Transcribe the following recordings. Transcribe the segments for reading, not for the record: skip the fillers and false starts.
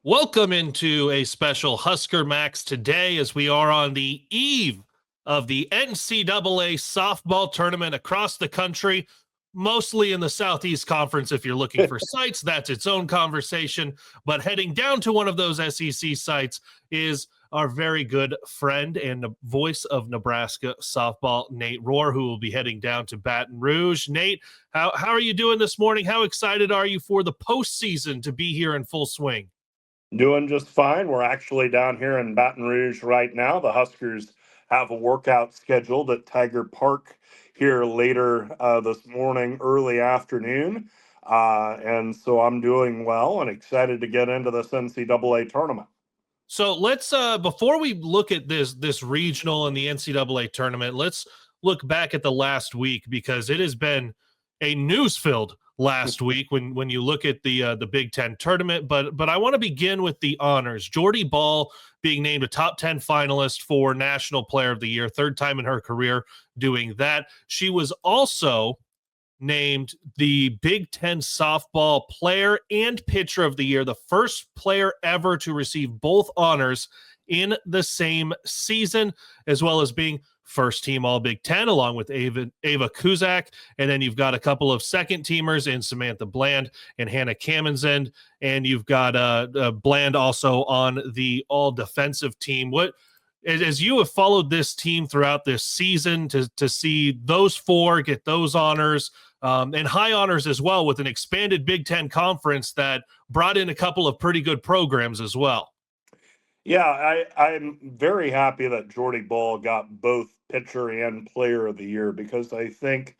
Welcome into a special Husker Max today as we are on the eve of the NCAA Softball Tournament across the country, mostly in the Southeast Conference. If you're looking for sites, that's its own conversation. But heading down to one of those SEC sites is our very good friend and the voice of Nebraska Softball, Nate Rohr, who will be heading down to Baton Rouge. Nate, how are you doing this morning? How excited are you for the postseason to be here in full swing? Doing just fine. We're actually down here in Baton Rouge right now. The Huskers have a workout scheduled at Tiger Park here later this morning, early afternoon. And so I'm doing well and excited to get into this NCAA tournament. So let's before we look at this regional and the NCAA tournament, let's look back at the last week because it has been a news-filled last week when you look at the Big Ten tournament. But I want to begin with the honors. Jordy Bahl being named a top 10 finalist for National Player of the Year, third time in her career doing that. She was also named the Big Ten Softball Player and Pitcher of the Year, the first player ever to receive both honors in the same season, as well as being first team All Big Ten, along with Ava Kuzak. And then you've got a couple of second teamers in Samantha Bland and Hannah Kamensend. And you've got Bland also on the all defensive team. What, as you have followed this team throughout this season to see those four get those honors, and high honors as well, with an expanded Big Ten conference that brought in a couple of pretty good programs as well. Yeah, I'm very happy that Jordy Bahl got both pitcher and player of the year because I think,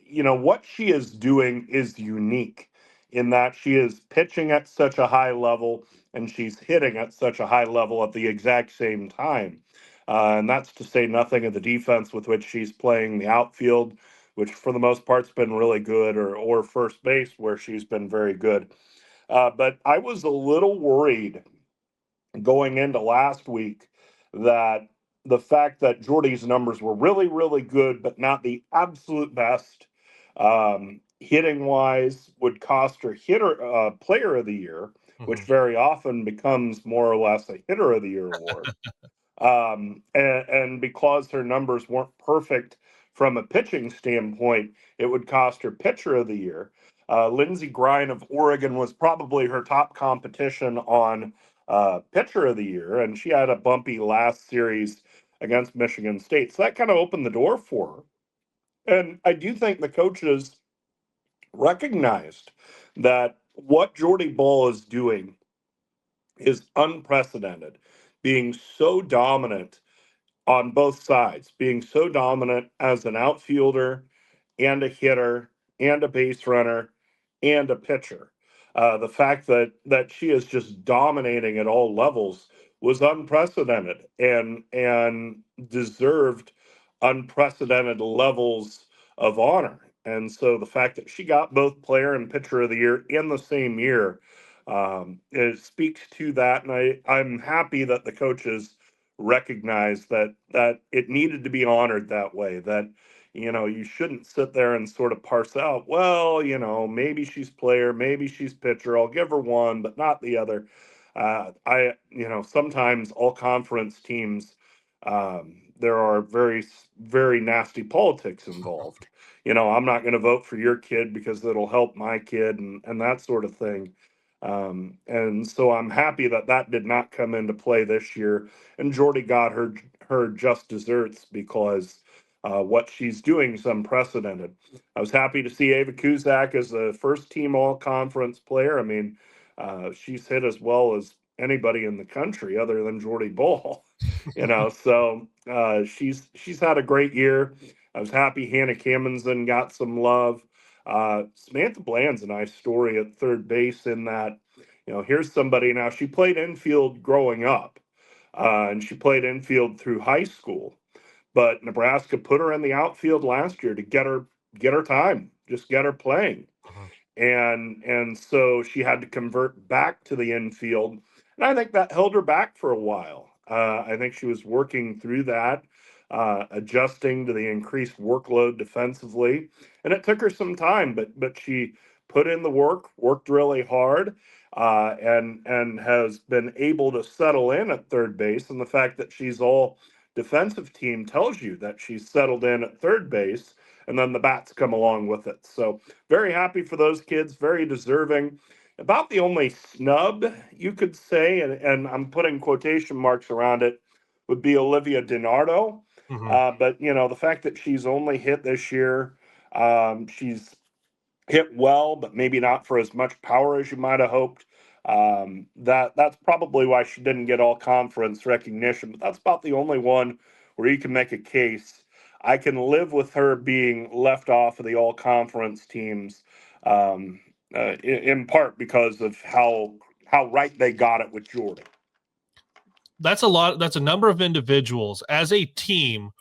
what she is doing is unique in that she is pitching at such a high level and she's hitting at such a high level at the exact same time. And that's to say nothing of the defense with which she's playing, the outfield, which for the most part's been really good, or first base, where she's been very good. But I was a little worried going into last week that the fact that Jordy's numbers were really, really good, but not the absolute best, hitting wise, would cost her player of the year, which very often becomes more or less a hitter of the year award. And because her numbers weren't perfect from a pitching standpoint, it would cost her pitcher of the year. Lindsey Grine of Oregon was probably her top competition on pitcher of the year, and she had a bumpy last series against Michigan State. So that kind of opened the door for her. And I do think the coaches recognized that what Jordy Bahl is doing is unprecedented, being so dominant on both sides, being so dominant as an outfielder and a hitter and a base runner and a pitcher. The fact that she is just dominating at all levels was unprecedented and deserved unprecedented levels of honor. And so the fact that she got both player and pitcher of the year in the same year, it speaks to that. And I'm happy that the coaches recognize that it needed to be honored that way, that you shouldn't sit there and sort of parse out, well, maybe she's player, maybe she's pitcher, I'll give her one but not the other. Sometimes all conference teams, there are very, very nasty politics involved. I'm not going to vote for your kid because it'll help my kid, and that sort of thing. And so I'm happy that did not come into play this year, and Jordy got her just desserts because what she's doing is unprecedented. I was happy to see Ava Kuzak as a first team all conference player. I mean, she's hit as well as anybody in the country other than Jordy Bahl. So she's had a great year. I was happy Hannah Kamensend got some love. Samantha Bland's a nice story at third base in that, here's somebody. Now, she played infield growing up, and she played infield through high school, but Nebraska put her in the outfield last year to get her time, just get her playing. And so she had to convert back to the infield, and I think that held her back for a while. I think she was working through that, adjusting to the increased workload defensively, and it took her some time. But she put in the work, worked really hard. and has been able to settle in at third base. And the fact that she's all defensive team tells you that she's settled in at third base, and then the bats come along with it. So very happy for those kids, very deserving. About the only snub you could say, and I'm putting quotation marks around it, would be Olivia DiNardo. Mm-hmm. But, the fact that she's only hit this year, she's hit well, but maybe not for as much power as you might have hoped. That's probably why she didn't get all conference recognition, but that's about the only one where you can make a case. I can live with her being left off of the all conference teams, in part because of how right they got it with Jordan. That's a lot. That's a number of individuals as a team,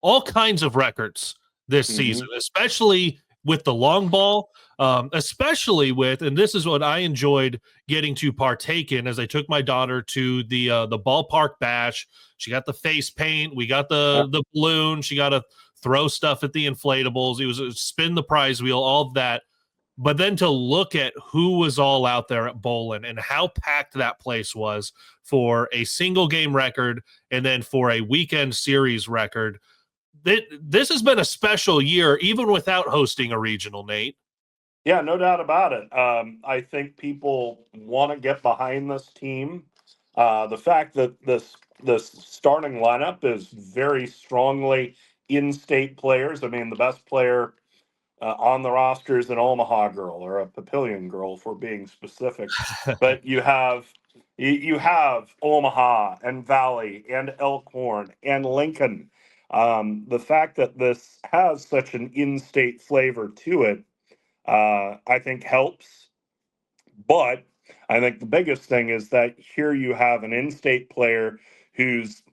all kinds of records this season, especially with the long ball, especially with, and this is what I enjoyed getting to partake in as I took my daughter to the ballpark bash. She got the face paint. We got the balloon. She got to throw stuff at the inflatables. It was a spin the prize wheel, all of that. But then to look at who was all out there at Bowlin and how packed that place was for a single game record and then for a weekend series record, this has been a special year, even without hosting a regional, Nate. Yeah, no doubt about it. I think people want to get behind this team. The fact that this starting lineup is very strongly in-state players. I mean, the best player on the roster is an Omaha girl or a Papillion girl, if we're being specific. But you have Omaha and Valley and Elkhorn and Lincoln. The fact that this has such an in-state flavor to it, I think helps. But I think the biggest thing is that here you have an in-state player who's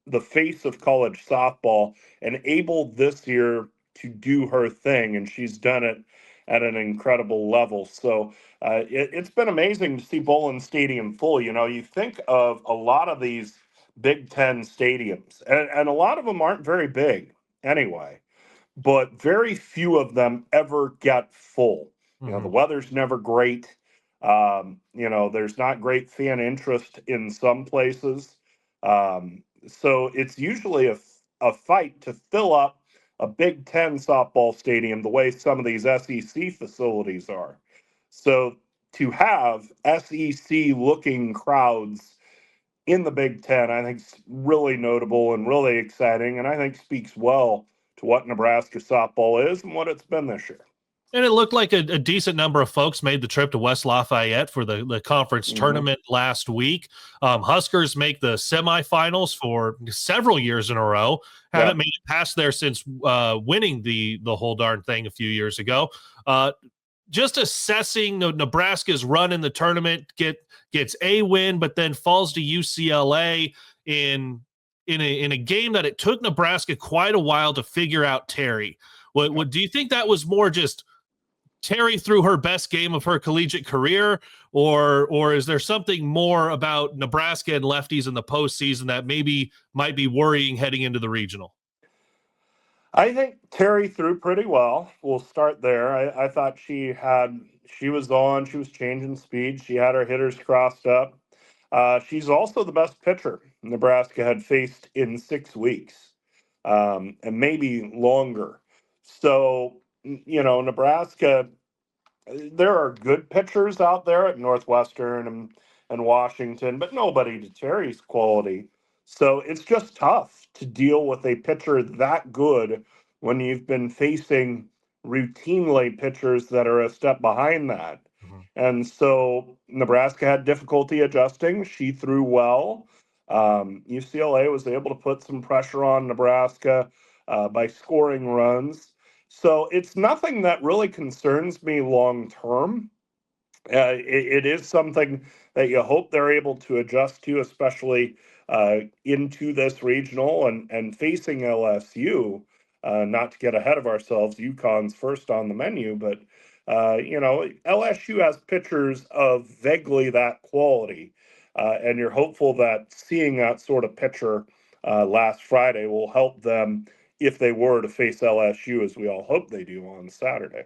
the face of college softball and able this year to do her thing, and she's done it at an incredible level. So it's been amazing to see Bowlin Stadium full. You think of a lot of these Big Ten stadiums, and a lot of them aren't very big anyway, but very few of them ever get full. The weather's never great. There's not great fan interest in some places. So it's usually a fight to fill up a Big Ten softball stadium the way some of these SEC facilities are. So to have SEC looking crowds in the Big Ten, I think is really notable and really exciting, and I think speaks well to what Nebraska softball is and what it's been this year. And it looked like a decent number of folks made the trip to West Lafayette for the conference tournament last week. Huskers make the semifinals for several years in a row. Haven't made it past there since winning the whole darn thing a few years ago. Just assessing Nebraska's run in the tournament, gets a win, but then falls to UCLA in a game that it took Nebraska quite a while to figure out Terry. What do you think that was more just Terry threw her best game of her collegiate career, or is there something more about Nebraska and lefties in the postseason that maybe might be worrying heading into the regional? I think Terry threw pretty well. We'll start there. I thought she was changing speed. She had her hitters crossed up. She's also the best pitcher Nebraska had faced in 6 weeks, and maybe longer. So, Nebraska, there are good pitchers out there at Northwestern and Washington, but nobody to Terry's quality. So it's just tough to deal with a pitcher that good when you've been facing routinely pitchers that are a step behind that. And so Nebraska had difficulty adjusting. She threw well. UCLA was able to put some pressure on Nebraska by scoring runs. So it's nothing that really concerns me long term. It is something that you hope they're able to adjust to, especially into this regional and facing LSU. Not to get ahead of ourselves, UConn's first on the menu, but LSU has pitchers of vaguely that quality, and you're hopeful that seeing that sort of pitcher last Friday will help them if they were to face LSU, as we all hope they do on Saturday.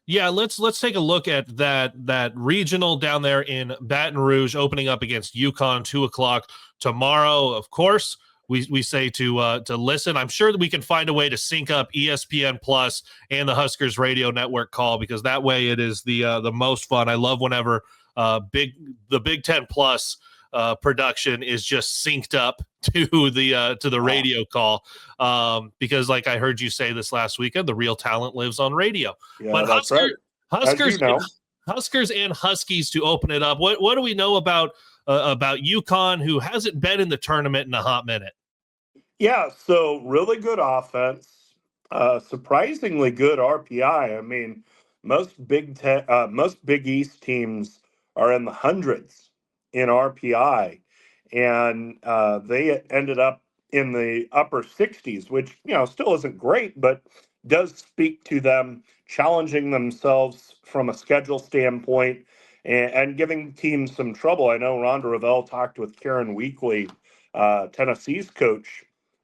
Yeah, let's take a look at that regional down there in Baton Rouge, opening up against UConn, 2:00 tomorrow. Of course, we say to listen. I'm sure that we can find a way to sync up ESPN Plus and the Huskers radio network call, because that way it is the most fun. I love whenever the Big Ten Plus production is just synced up to the radio call, because like I heard you say this last weekend, the real talent lives on radio. Yeah, But that's right. As you know. Huskers and Huskies to open it up. What do we know about UConn, who hasn't been in the tournament in a hot minute? Yeah, so really good offense, surprisingly good RPI. I mean, most Big East teams are in the hundreds in RPI, and they ended up in the upper 60s, which still isn't great, but does speak to them challenging themselves from a schedule standpoint and giving teams some trouble. I know Rhonda Revelle talked with Karen Weekly, Tennessee's coach,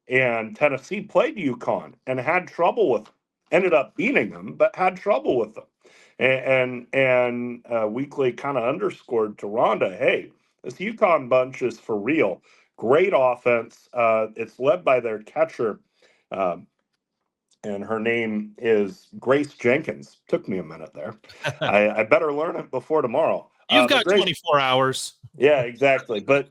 and Tennessee played UConn and had trouble with them. Ended up beating them, but had trouble with them. And Weekly kind of underscored to Rhonda, hey, this UConn bunch is for real. Great offense. It's led by their catcher, and her name is Grace Jenkins. Took me a minute there. I better learn it before tomorrow. You've got 24 hours. Yeah, exactly. But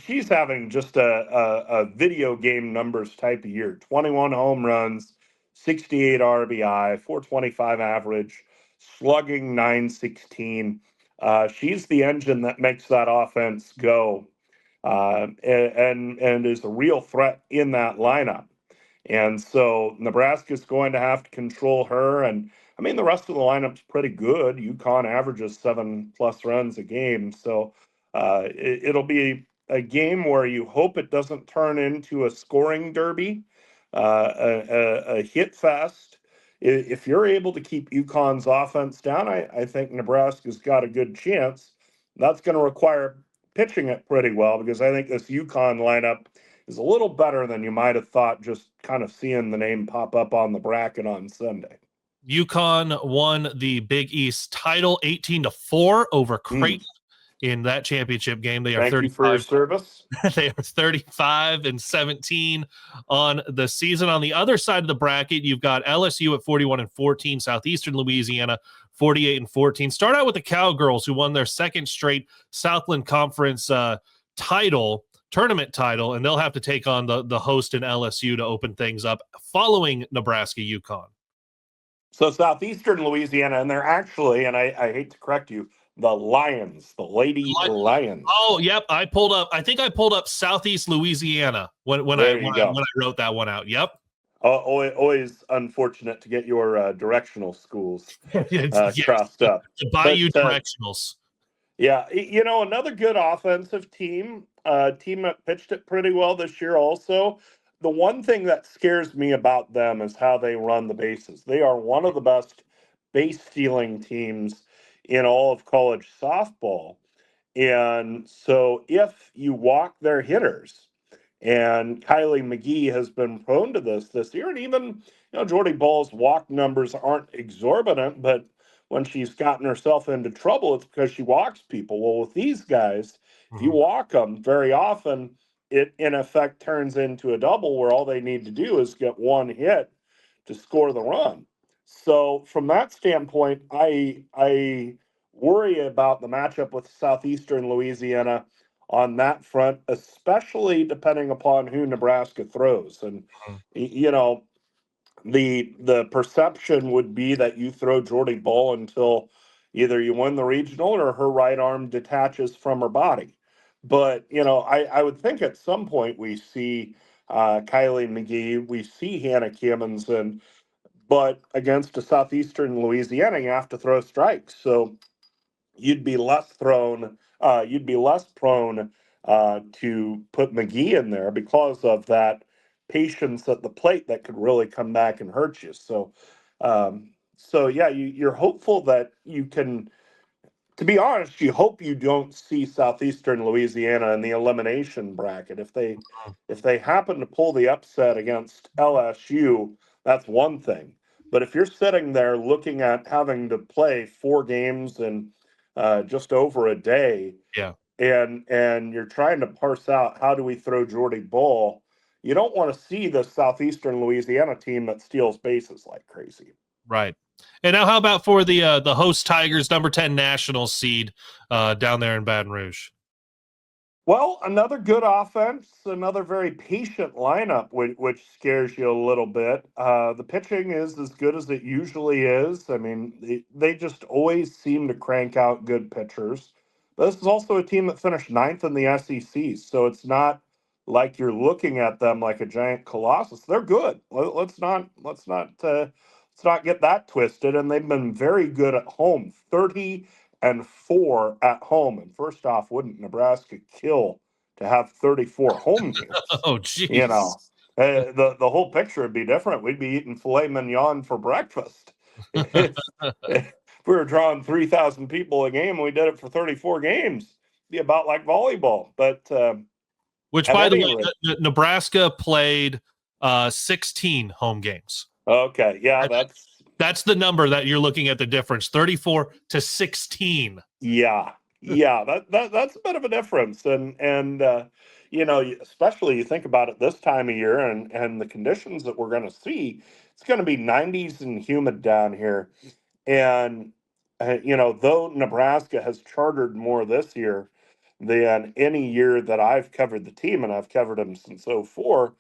she's having just a video game numbers type of year. 21 home runs, 68 RBI, 425 average, slugging 916. She's the engine that makes that offense go, and is a real threat in that lineup. And so Nebraska's going to have to control her. And I mean, the rest of the lineup's pretty good. UConn averages 7+ runs a game. So it'll be a game where you hope it doesn't turn into a scoring derby, a hit fest. If you're able to keep UConn's offense down, I think Nebraska's got a good chance. That's going to require pitching it pretty well, because I think this UConn lineup is a little better than you might have thought, just kind of seeing the name pop up on the bracket on Sunday. UConn won the Big East title 18-4 over Creighton in that championship game. They are Thank you for your service. They are 35-17 on the season. On the other side of the bracket, you've got LSU at 41-14, Southeastern Louisiana 48-14. Start out with the Cowgirls, who won their second straight Southland Conference tournament title, and they'll have to take on the host in LSU to open things up following Nebraska UConn. So Southeastern Louisiana, and they're actually, and I hate to correct you, the Lions, the Lady Lions. Oh, yep. I think I pulled up Southeast Louisiana when I wrote that one out. Yep. Always unfortunate to get your directional schools crossed up. The Bayou Directionals. Yeah, another good offensive team, team that pitched it pretty well this year also. The one thing that scares me about them is how they run the bases. They are one of the best base stealing teams in all of college softball. And so if you walk their hitters, and Kylie McGee has been prone to this year, and even, Jordy Ball's walk numbers aren't exorbitant, but when she's gotten herself into trouble, it's because she walks people. Well, with these guys, if you walk them very often, it in effect turns into a double where all they need to do is get one hit to score the run. So from that standpoint, I worry about the matchup with Southeastern Louisiana on that front, especially depending upon who Nebraska throws. And, the perception would be that you throw Jordy Ball until either you win the regional or her right arm detaches from her body. But, I would think at some point we see Kylie McGee, we see Hannah Kimmons, but against a Southeastern Louisiana, you have to throw strikes. So you'd be less prone to put McGee in there because of that patience at the plate that could really come back and hurt you. So, yeah, you're hopeful that you can. To be honest, you hope you don't see Southeastern Louisiana in the elimination bracket. If they happen to pull the upset against LSU, that's one thing. But if you're sitting there looking at having to play 4 games in just over a day, Yeah. and you're trying to parse out how do we throw Jordy Bull, you don't want to see the Southeastern Louisiana team that steals bases like crazy. Right. And now how about for the host Tigers, number 10 national seed down there in Baton Rouge? Well, another good offense, another very patient lineup, which scares you a little bit. The pitching is as good as it usually is. I mean, they just always seem to crank out good pitchers. But this is also a team that finished ninth in the SEC, so it's not like you're looking at them like a giant colossus. They're good. Let's not get that twisted. And they've been very good at home. 30-4 at home. And first off, wouldn't Nebraska kill to have 34 home games? Oh, geez. The whole picture would be different. We'd be eating filet mignon for breakfast. If we were drawing 3,000 people a game and we did it for 34 games, it'd be about like volleyball. But which, by the way, Nebraska played 16 home games. Okay, yeah, that's the number that you're looking at, the difference, 34 to 16. Yeah, that's a bit of a difference, and especially you think about it this time of year and the conditions that we're going to see. It's going to be 90s and humid down here, and though Nebraska has chartered more this year than any year that I've covered the team, and I've covered them since '04.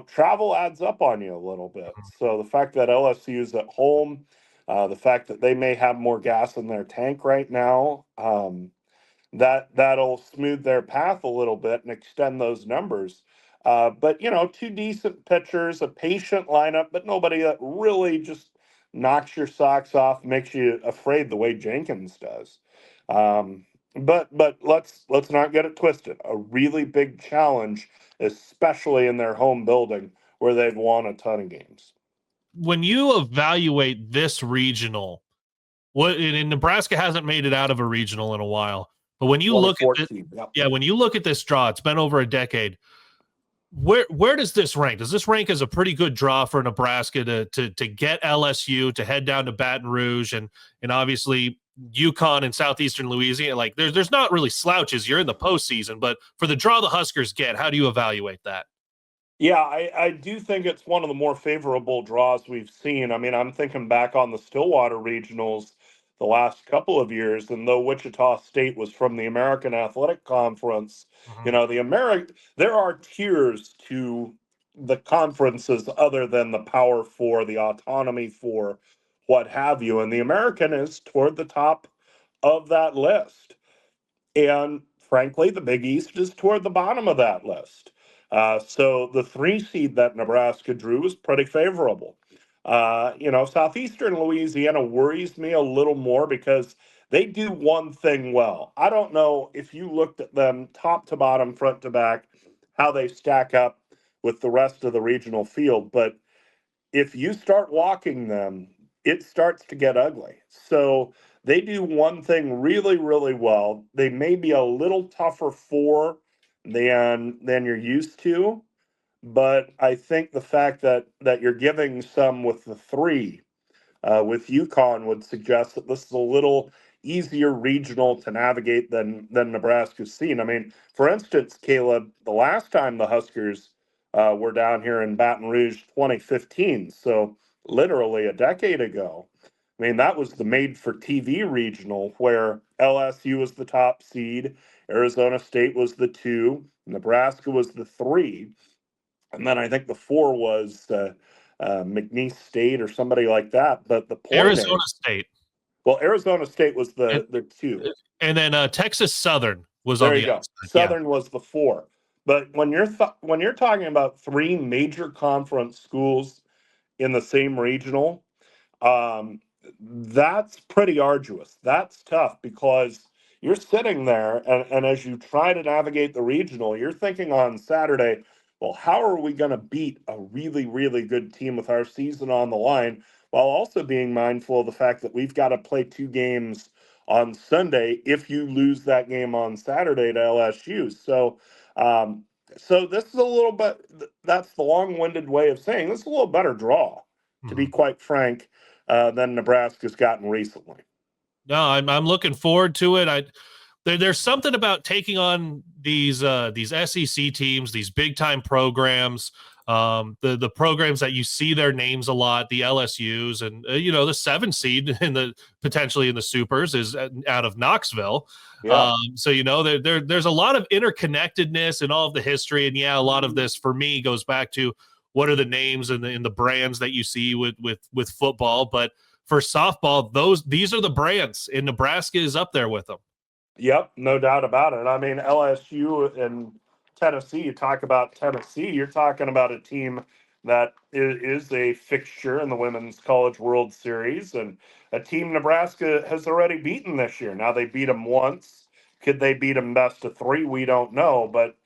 Travel adds up on you a little bit. So the fact that LSU is at home, the fact that they may have more gas in their tank right now, that'll smooth their path a little bit and extend those numbers. But 2 decent pitchers, a patient lineup, but nobody that really just knocks your socks off, makes you afraid the way Jenkins does. But let's not get it twisted. A really big challenge, especially in their home building where they've won a ton of games. When you evaluate this regional, and Nebraska hasn't made it out of a regional in a while, but when you look at it, when you look at this draw, it's been over a decade. Where does this rank? Does this rank as a pretty good draw for Nebraska to get LSU, to head down to Baton Rouge, and obviously UConn and Southeastern Louisiana? Like there's not really slouches. You're in the postseason, but for the draw the Huskers get, how do you evaluate that? Yeah, I do think it's one of the more favorable draws we've seen. I mean, I'm thinking back on the Stillwater regionals the last couple of years, and though Wichita State was from the American Athletic Conference, there are tiers to the conferences other than the Power Four, the Autonomy Four, what have you, and the American is toward the top of that list. And frankly, the Big East is toward the bottom of that list. So the 3 seed that Nebraska drew is pretty favorable. Southeastern Louisiana worries me a little more because they do one thing well. I don't know if you looked at them top to bottom, front to back, how they stack up with the rest of the regional field, but if you start walking them, it starts to get ugly. So they do one thing really, really well. They may be a little tougher for than you're used to, but I think the fact that you're giving some with the 3 with UConn would suggest that this is a little easier regional to navigate than Nebraska's seen. I mean, for instance, Kaleb, the last time the Huskers were down here in Baton Rouge, 2015, so literally a decade ago. I mean, that was the made-for-TV regional where LSU was the top seed, Arizona State was the 2, Nebraska was the 3, and then I think the 4 was McNeese State or somebody like that. But the point Arizona State. Well, Arizona State was the 2, and then Texas Southern was there on you the go. outside. Southern was the 4. But when you're talking about 3 major conference schools in the same regional, that's pretty arduous. That's tough because you're sitting there and as you try to navigate the regional, you're thinking on Saturday, well, how are we going to beat a really, really good team with our season on the line, while also being mindful of the fact that we've got to play 2 games on Sunday if you lose that game on Saturday to LSU. So this is a little bit, that's the long-winded way of saying this is a little better draw to be quite frank, than Nebraska's gotten recently. No, I'm looking forward to it. There's something about taking on these SEC teams, these big time programs, the programs that you see their names a lot, the LSUs, and the 7 seed potentially in the Supers is out of Knoxville. Yeah. So there's a lot of interconnectedness in all of the history, and a lot of this for me goes back to what are the names and the brands that you see with football, but for softball, these are the brands, and Nebraska is up there with them. Yep, no doubt about it. I mean, LSU and Tennessee, you talk about Tennessee, you're talking about a team that is a fixture in the Women's College World Series, and a team Nebraska has already beaten this year. Now, they beat them once. Could they beat them best of 3? We don't know. But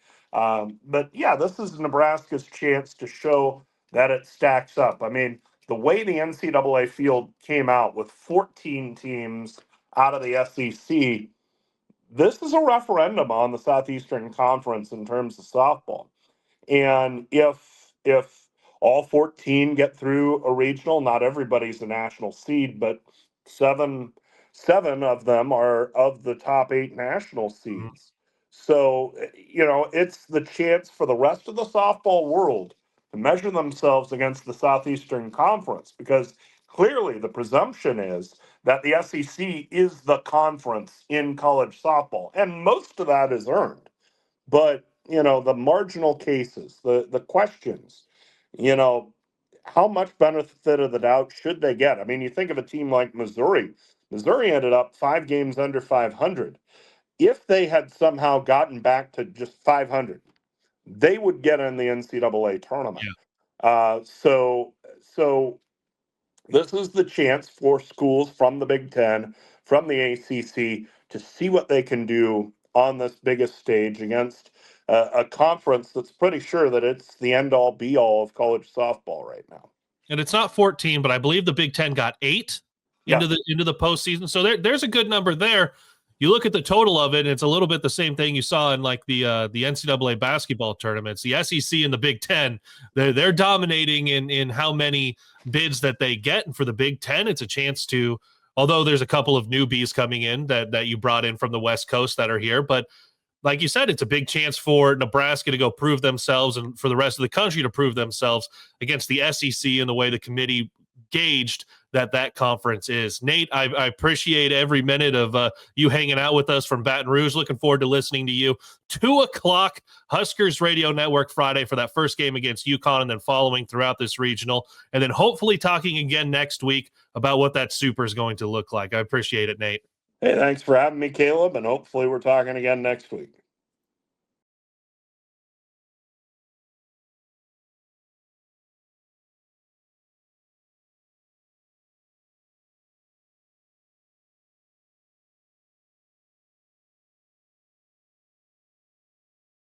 yeah, this is Nebraska's chance to show that it stacks up. I mean, the way the NCAA field came out with 14 teams out of the SEC, this is a referendum on the Southeastern Conference in terms of softball. And if all 14 get through a regional, not everybody's a national seed, but seven of them are of the top 8 national seeds. So, it's the chance for the rest of the softball world to measure themselves against the Southeastern Conference, because clearly the presumption is that the SEC is the conference in college softball, and most of that is earned. But, the marginal cases, the questions, how much benefit of the doubt should they get? I mean, you think of a team like Missouri. Missouri ended up 5 games under 500. If they had somehow gotten back to just 500, they would get in the NCAA tournament. Yeah. So this is the chance for schools from the Big Ten, from the ACC, to see what they can do on this biggest stage against a conference that's pretty sure that it's the end-all, be-all of college softball right now. And it's not 14, but I believe the Big Ten got 8 into the postseason. So there's a good number there. You look at the total of it, and it's a little bit the same thing you saw in like the NCAA basketball tournaments. The SEC and the Big Ten, they're dominating in how many bids that they get. And for the Big Ten, it's a chance to, although there's a couple of newbies coming in that you brought in from the West Coast that are here, but like you said, it's a big chance for Nebraska to go prove themselves and for the rest of the country to prove themselves against the SEC in the way the committee gauged that conference is. Nate, I appreciate every minute of you hanging out with us from Baton Rouge. Looking forward to listening to you. 2:00 Huskers Radio Network Friday for that first game against UConn, and then following throughout this regional, and then hopefully talking again next week about what that super is going to look like. I appreciate it, Nate. Hey, thanks for having me, Kaleb, and hopefully we're talking again next week.